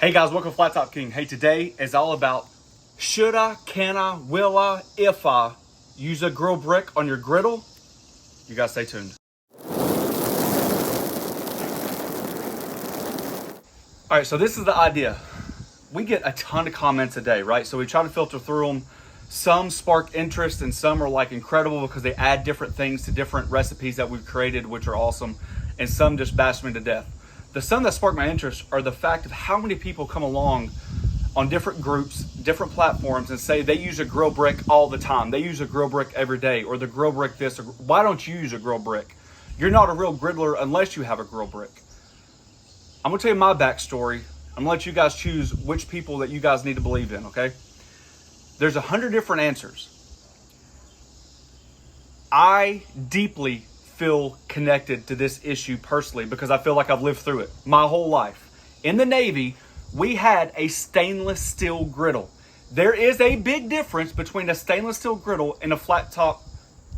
Hey guys, welcome to Flat Top King. Hey, today is all about should I, can I, will I, if I use a grill brick on your griddle? You guys stay tuned. All right, so this is the idea. We get a ton of comments a day, right? So we try to filter through them. Some spark interest and some are like incredible because they add different things to different recipes that we've created, which are awesome. And some just bash me to death. The some that spark my interest are the fact of how many people come along on different groups, different platforms, and say they use a grill brick all the time. They use a grill brick every day, or the grill brick this. Or, why don't you use a grill brick? You're not a real griddler unless you have a grill brick. I'm gonna tell you my backstory. I'm gonna let you guys choose which people that you guys need to believe in, okay? There's 100 different answers. I deeply feel connected to this issue personally because I feel like I've lived through it my whole life. In the Navy, we had a stainless steel griddle. There is a big difference between a stainless steel griddle and a flat top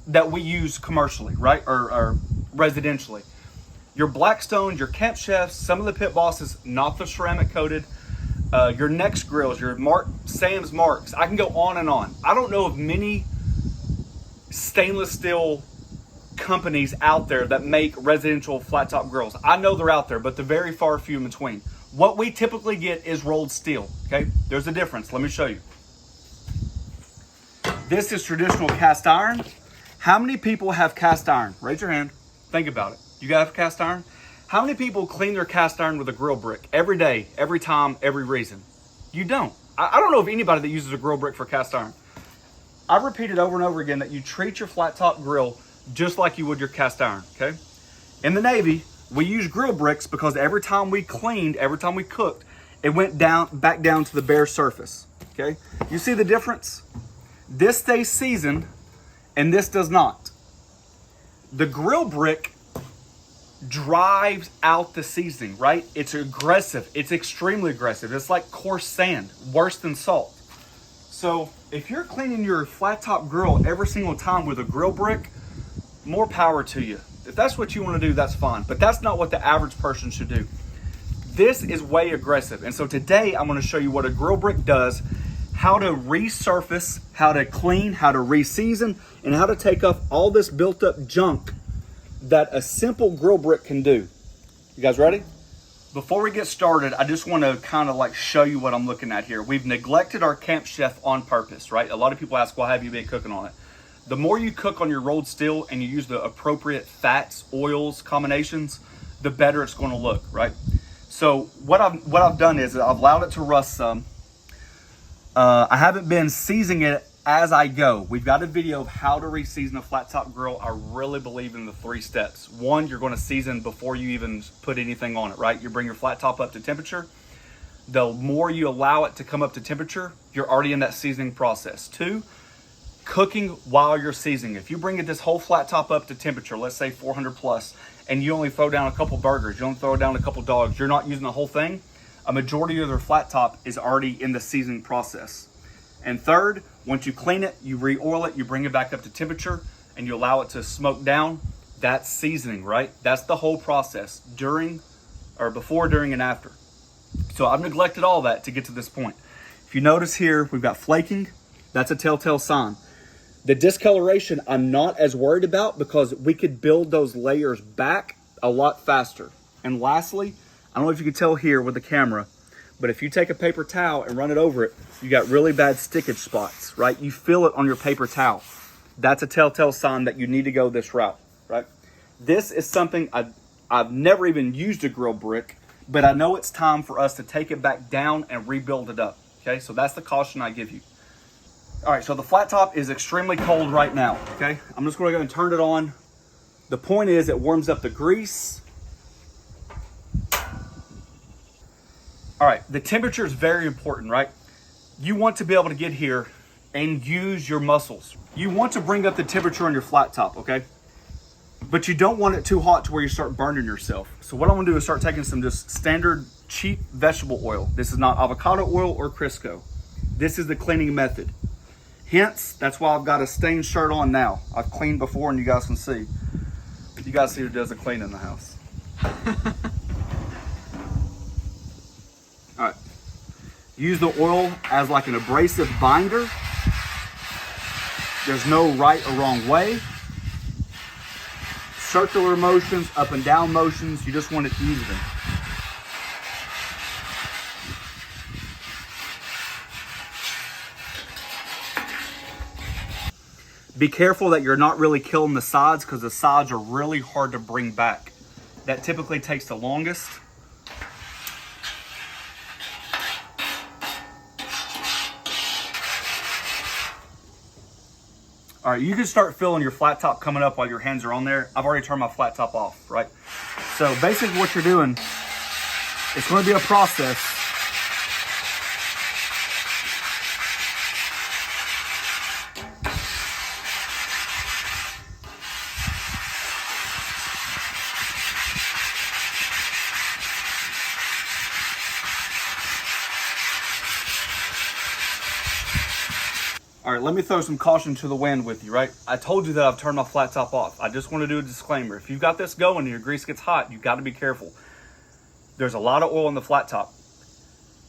that we use commercially, right? Or residentially. Your Blackstones, your Camp Chefs, some of the pit bosses, not the ceramic coated, your Next grills, your Sam's Marks. I can go on and on. I don't know of many stainless steel companies out there that make residential flat top grills. I know they're out there, but they're very far few in between. What we typically get is rolled steel, okay? There's a difference. Let me show you. This is traditional cast iron. How many people have cast iron? Raise your hand. Think about it. You guys have cast iron? How many people clean their cast iron with a grill brick every day, every time, every reason? You don't. I don't know of anybody that uses a grill brick for cast iron. I've repeated over and over again that you treat your flat top grill just like you would your cast iron, okay? In the Navy, we use grill bricks because every time we cleaned, every time we cooked, it went back down to the bare surface, okay? You see the difference? This stays seasoned and this does not. The grill brick drives out the seasoning, right? It's aggressive. It's extremely aggressive. It's like coarse sand, worse than salt. So if you're cleaning your flat top grill every single time with a grill brick, more power to you. If that's what you want to do, that's fine. But that's not what the average person should do. This is way aggressive. And so today I'm going to show you what a grill brick does, how to resurface, how to clean, how to re-season, and how to take off all this built up junk that a simple grill brick can do. You guys ready? Before we get started, I just want to kind of like show you what I'm looking at here. We've neglected our Camp Chef on purpose, right? A lot of people ask, why have you been cooking on it? The more you cook on your rolled steel and you use the appropriate fats, oils, combinations, the better it's going to look, right? So what I've done is I've allowed it to rust some. I haven't been seasoning it as I go. We've got a video of how to re-season a flat top grill. I really believe in the 3 steps. One, you're going to season before you even put anything on it, right? You bring your flat top up to temperature. The more you allow it to come up to temperature, you're already in that seasoning process. 2, cooking while you're seasoning. If you bring this whole flat top up to temperature, let's say 400 plus, and you only throw down a couple burgers, you only throw down a couple dogs, you're not using the whole thing, a majority of their flat top is already in the seasoning process. And 3rd, once you clean it, you re-oil it, you bring it back up to temperature, and you allow it to smoke down. That's seasoning, right? That's the whole process, before, during, and after. So I've neglected all that to get to this point. If you notice here, we've got flaking. That's a telltale sign. The discoloration I'm not as worried about because we could build those layers back a lot faster. And lastly, I don't know if you can tell here with the camera, but if you take a paper towel and run it over it, you got really bad stickage spots, right? You feel it on your paper towel. That's a telltale sign that you need to go this route, right? This is something I've never even used a grill brick, but I know it's time for us to take it back down and rebuild it up, okay? So that's the caution I give you. All right, so the flat top is extremely cold right now, okay? I'm just gonna go and turn it on. The point is it warms up the grease. All right, the temperature is very important, right? You want to be able to get here and use your muscles. You want to bring up the temperature on your flat top, okay? But you don't want it too hot to where you start burning yourself. So what I'm gonna do is start taking some just standard cheap vegetable oil. This is not avocado oil or Crisco. This is the cleaning method. Hence, that's why I've got a stained shirt on now. I've cleaned before and you guys can see. You guys see who does the cleaning in the house. All right, Use the oil as like an abrasive binder. There's no right or wrong way. Circular motions, up and down motions, you just want it even. Be careful that you're not really killing the sides, because the sides are really hard to bring back. That typically takes the longest. All right, you can start feeling your flat top coming up while your hands are on there. I've already turned my flat top off, right? So basically what you're doing, it's going to be a process. All right, let me throw some caution to the wind with you, right? I told you that I've turned my flat top off. I just want to do a disclaimer. If you've got this going and your grease gets hot, you've got to be careful. There's a lot of oil in the flat top.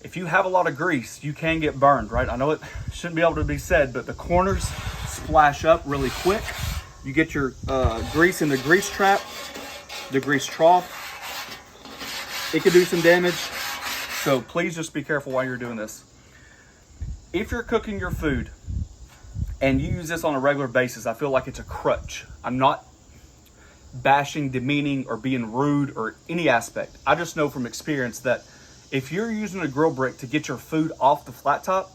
If you have a lot of grease, you can get burned, right? I know it shouldn't be able to be said, but the corners splash up really quick. You get your grease in the grease trap, the grease trough. It could do some damage. So please just be careful while you're doing this. If you're cooking your food and you use this on a regular basis, I feel like it's a crutch. I'm not bashing, demeaning, or being rude or any aspect. I just know from experience that if you're using a grill brick to get your food off the flat top,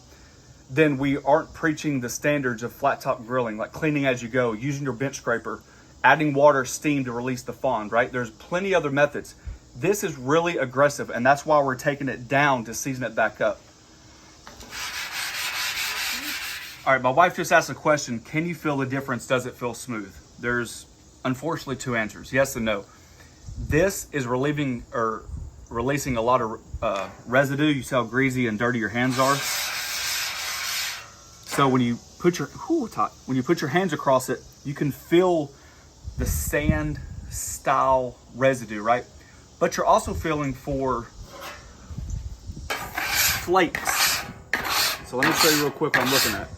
then we aren't preaching the standards of flat top grilling, like cleaning as you go, using your bench scraper, adding water, steam to release the fond, right? There's plenty other methods. This is really aggressive, and that's why we're taking it down to season it back up. All right, my wife just asked a question. Can you feel the difference? Does it feel smooth? There's unfortunately two answers, yes and no. This is releasing a lot of residue. You see how greasy and dirty your hands are. So when you put your hands across it, you can feel the sand style residue, right? But you're also feeling for flakes. So let me show you real quick what I'm looking at.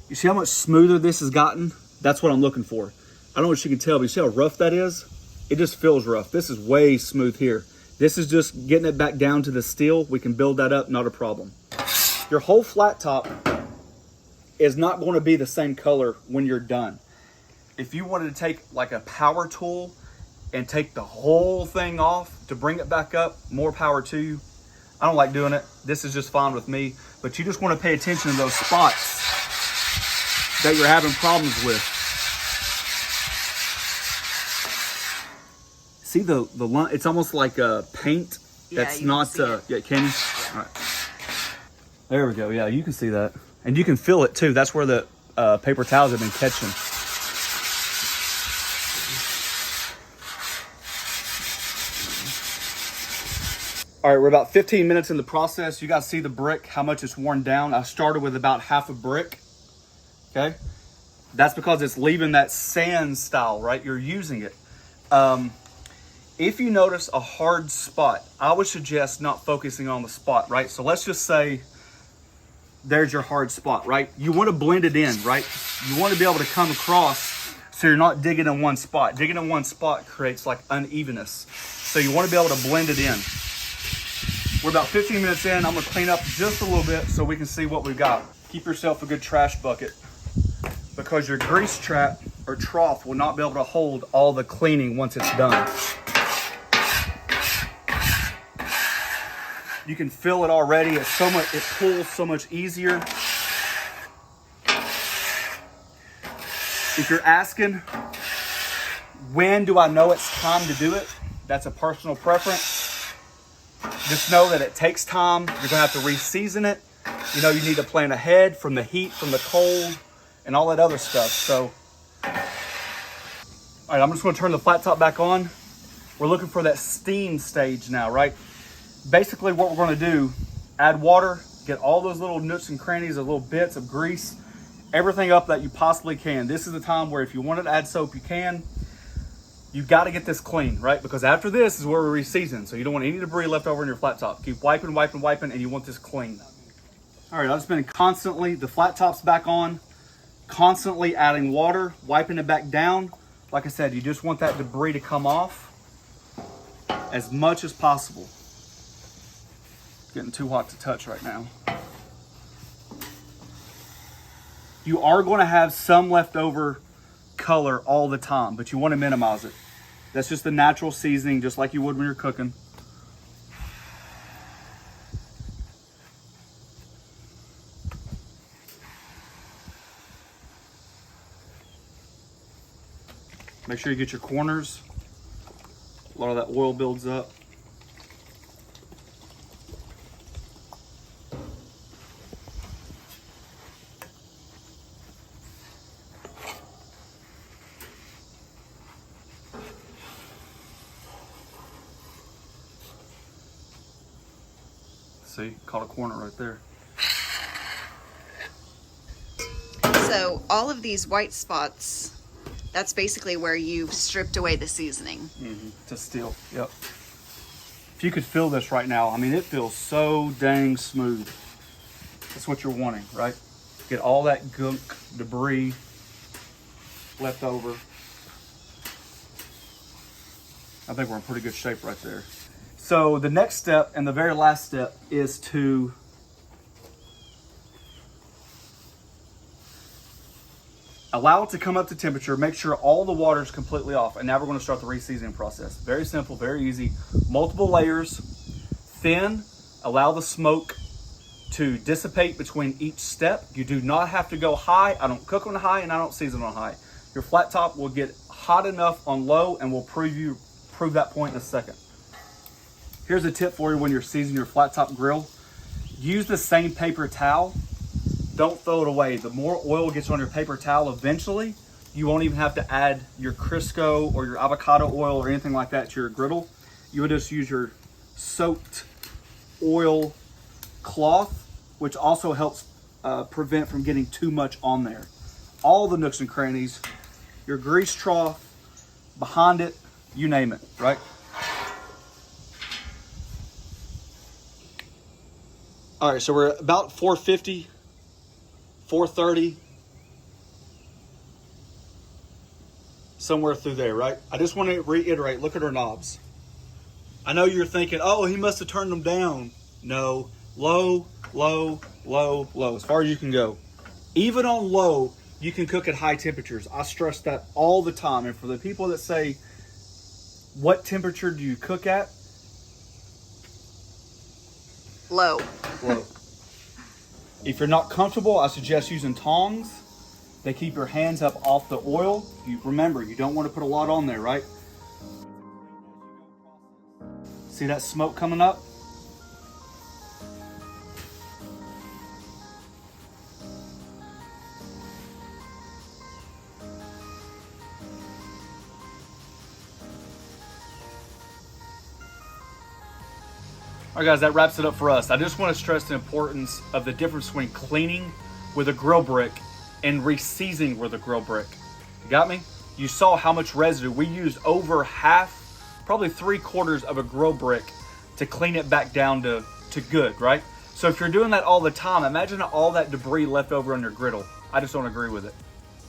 You see how much smoother this has gotten? That's what I'm looking for. I don't know if you can tell, but you see how rough that is? It just feels rough. This is way smooth here. This is just getting it back down to the steel. We can build that up, not a problem. Your whole flat top is not going to be the same color when you're done. If you wanted to take like a power tool and take the whole thing off to bring it back up, more power to you. I don't like doing it. This is just fine with me, but you just want to pay attention to those spots that you're having problems with. See the line? It's almost like a paint. That's not, yeah, can you? All right. There we go. Yeah, you can see that. And you can feel it too. That's where the paper towels have been catching. All right, we're about 15 minutes in the process. You guys see the brick, how much it's worn down. I started with about half a brick, okay? That's because it's leaving that sand style, right? You're using it. If you notice a hard spot, I would suggest not focusing on the spot, right? So let's just say there's your hard spot, right? You want to blend it in, right? You want to be able to come across so you're not digging in one spot. Digging in one spot creates like unevenness. So you want to be able to blend it in. We're about 15 minutes in. I'm gonna clean up just a little bit so we can see what we've got. Keep yourself a good trash bucket because your grease trap or trough will not be able to hold all the cleaning once it's done. You can feel it already. It pulls so much easier. If you're asking, when do I know it's time to do it? That's a personal preference. Just know that it takes time. You're gonna have to re-season it. You know, you need to plan ahead from the heat, from the cold, and all that other stuff. So, all right, I'm just gonna turn the flat top back on. We're looking for that steam stage now, right? Basically what we're gonna do, add water, get all those little nooks and crannies, those little bits of grease, everything up that you possibly can. This is the time where if you wanted to add soap, you can. You got to get this clean, right? Because after this is where we reseason. So you don't want any debris left over in your flat top. Keep wiping, wiping, wiping, and you want this clean. All right, I've just been constantly, the flat top's back on, constantly adding water, wiping it back down. Like I said, you just want that debris to come off as much as possible. It's getting too hot to touch right now. You are going to have some leftover color all the time, but you want to minimize it. That's just the natural seasoning, just like you would when you're cooking. Make sure you get your corners. A lot of that oil builds up. See, caught a corner right there. So all of these white spots, that's basically where you've stripped away the seasoning. Mm-hmm. To still, yep. If you could feel this right now, I mean, it feels so dang smooth. That's what you're wanting, right? Get all that gunk, debris left over. I think we're in pretty good shape right there. So the next step and the very last step is to allow it to come up to temperature, make sure all the water is completely off, and now we're going to start the reseasoning process. Very simple, very easy. Multiple layers, thin, allow the smoke to dissipate between each step. You do not have to go high. I don't cook on high and I don't season on high. Your flat top will get hot enough on low, and we'll prove that point in a second. Here's a tip for you when you're seasoning your flat top grill. Use the same paper towel. Don't throw it away. The more oil gets on your paper towel, eventually, you won't even have to add your Crisco or your avocado oil or anything like that to your griddle. You would just use your soaked oil cloth, which also helps prevent from getting too much on there. All the nooks and crannies, your grease trough, behind it, you name it, right? All right, so we're about 450, 430, somewhere through there, right? I just want to reiterate, look at our knobs. I know you're thinking, oh, he must have turned them down. No, low, low, low, low, as far as you can go. Even on low, you can cook at high temperatures. I stress that all the time. And for the people that say, what temperature do you cook at? Low. Low. If you're not comfortable, I suggest using tongs. They keep your hands up off the oil. Remember, you don't want to put a lot on there, right? See that smoke coming up? All right, guys, that wraps it up for us. I just want to stress the importance of the difference between cleaning with a grill brick and reseasoning with a grill brick. You got me? You saw how much residue. We used over half, probably 3/4 of a grill brick to clean it back down to good, right? So if you're doing that all the time, imagine all that debris left over on your griddle. I just don't agree with it.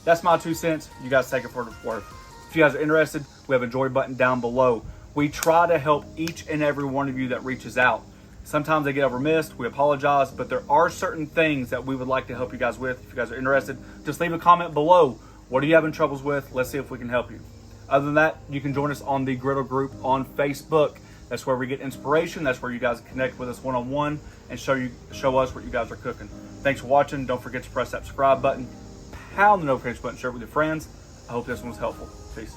That's my 2 cents. You guys take it for what it's worth. If you guys are interested, we have a enjoy button down below. We try to help each and every one of you that reaches out. Sometimes they get overmissed. We apologize, but there are certain things that we would like to help you guys with. If you guys are interested, just leave a comment below. What are you having troubles with? Let's see if we can help you. Other than that, you can join us on the Griddle group on Facebook. That's where we get inspiration. That's where you guys connect with us one-on-one and show us what you guys are cooking. Thanks for watching. Don't forget to press that subscribe button, pound the notification button, share it with your friends. I hope this one was helpful. Peace.